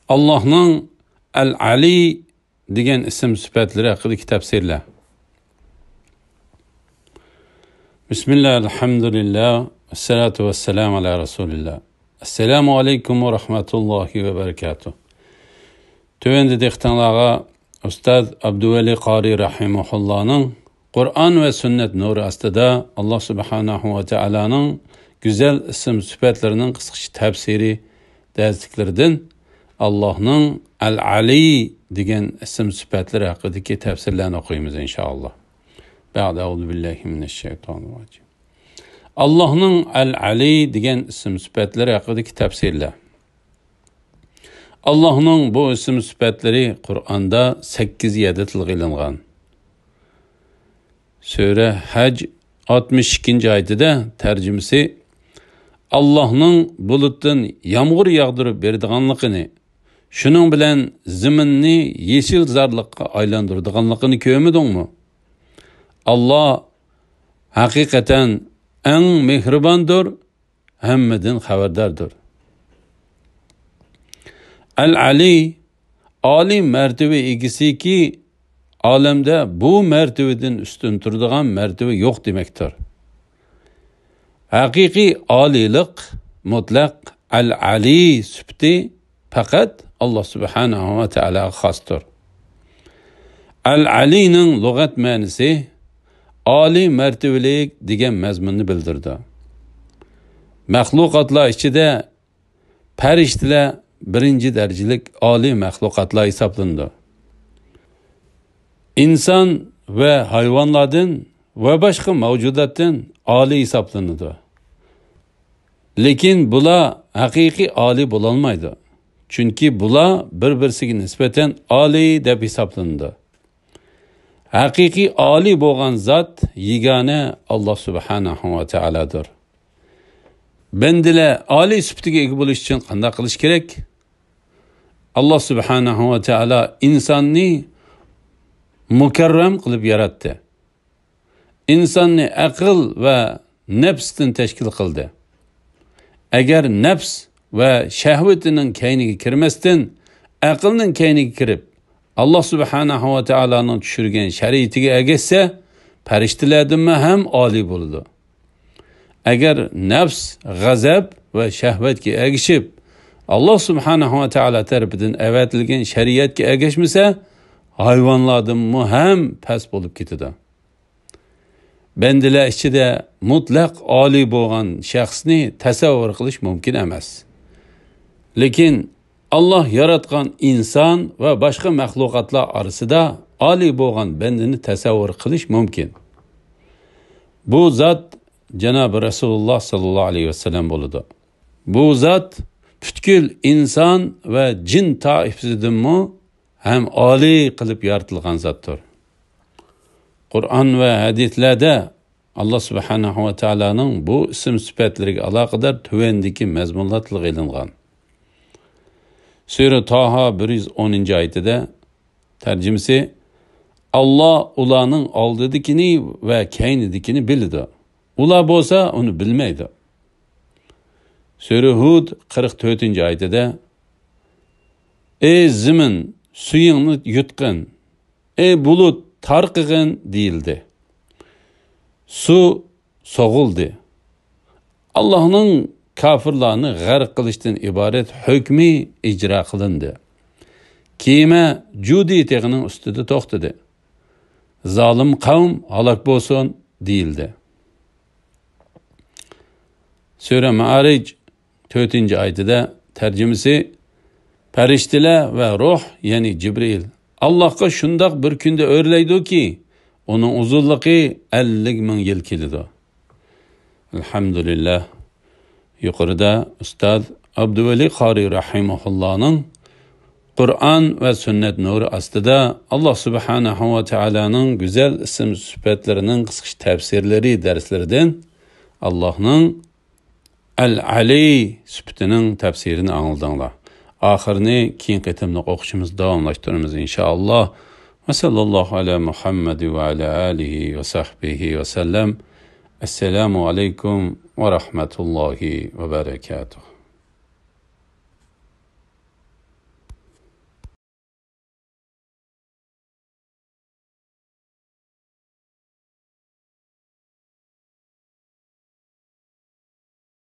Allah'ın El-Ali degan ism sifatlari haqidagi tafsirlar. Bismillah, elhamdülillah, esselatu vesselamu ala Resulillah. Esselamu aleyküm ve rahmetullahi ve berekatuh. Tövende dehtanlağa Ustad Abduveli Qari Rahimahullah'ın Kur'an ve sünnet nuru astida Allah subhanahu ve teala'nın güzel isim sifatlarının kısıkça tefsiri dersliklerden Allah'ın El-Ali degan isim sifatları haqidagi tefsirlerini okuyumuz inşallah. Ba'da euzu billahi mineşşeytanirracim. Allah'ın El-Ali degan isim sifatları haqidagi tefsirler. Allah'ın bu isim sifatları Kur'an'da 8 tilga ilingan. Sure Hac 62. ayetida tercümesi Allah'ın bulutdan yağmur yağdırıp berdiganligini, şunun bilen ziminni yeşil zarlıqqa aylandırdiganligini ko'rmadingmi? Allah hakikaten en mehribandır, hammadan xabardardır. El-Ali, Ali mertebe egisi ki, alemde bu mertebeden üstün turdigan mertebe yok demektir. Hakiki alilik, mutlak El-Ali sübti fakat Allah subhanahu ve teala xastır. El-Ali'nin lügat manisi Ali mertebelik degan mazmunni bildirdi. Mahlukatlar içinde periştiler birinci derecelik Ali mahlukatlar hesaplandı. İnsan ve hayvanlardan ve başka mevcudattan Ali hesaplandı. Lekin bula hakiki Ali bulanmaydı. Çünkü bula bir-birisiga nispeten Ali deb hesaplandı. Hakiki Ali bo'lgan zat yegane Allah subhanahu ve teala'dır. Bendiler Ali sübtiga ega bo'lish uchun qanday qilish kerak? Allah subhanahu ve teala insonni mukarram qilib yaratdi. İnsonni aql ve nefsdan tashkil qildi. Agar nafs ve shahvatining kayniga kirmasdan aqlning kayniga kirib Allah subhanahu ve teala'nın tushirgan shariatiga ergashsa, farishtalardan ham oli bo'ladi. Agar nafs, g'azab ve shahvatga ergashib Allah subhanahu ve teala tarafidan avatilgan shariatga ergashmasa, hayvonlardan ham past bo'lib ketadi. Bendilar ichida mutlaq oli bo'lgan shaxsni tasavvur qilish mumkin emas. Lekin Allah yaratgan insan ve başka mahlukatlar arasında Ali bo'lgan bendini tasavvur qilish mumkin. Bu zat Cenab-ı Resulullah sallallahu aleyhi ve sellem bo'ladi. Bu zat butkul insan ve cin taifasidanmi hem Ali qilib yaratilgan zatdır. Kur'an ve hadislarda Allah subhanahu ve teala'nın bu isim sifatlariga aloqador tuvandagi mazmunlar tilga ilingan. Sure Taha 110. ayetida tercümesi Allah ularning oldidikini ve keynidikini bildi. Ular bo'lsa onu bilmaydi. Sure Hud 44. ayetida ey zimin suyingni yutqin, ey bulut tarqig'in deyildi. Su soğuldu. Allah'ın kafirlarni g'arq qilishdan iborat hukmi ijro qilindi. Kema Judi teg'ining ustida to'xtadi. Zolim qavm halok bo'lsin deyildi. Sura Ma'arij 4. ayetida tercümesi farishtalar ve ruh yani Cibril Allah'a şundak bir kunda o'rlaydi ki onun uzunluğu 50.000 yıl keladi. Elhamdülillah. Yukarıda Ustad Abduveli Qari Rahimahullah'ın Kur'an ve sünnet nuru astida Allah subhanahu ve teala'nın güzel isim sıfatlarının kısıkça tefsirleri derslerinden Allah'ın El-Ali sıfatının tefsirini anıldığınlar. Ahirini keyin qitimliq o'qishimiz davomlashtiramiz inşallah. Ve sallallahu ala Muhammed ve ala alihi ve sahbihi ve sellem. Esselamu aleyküm ve rahmetullahi ve berekatuhu.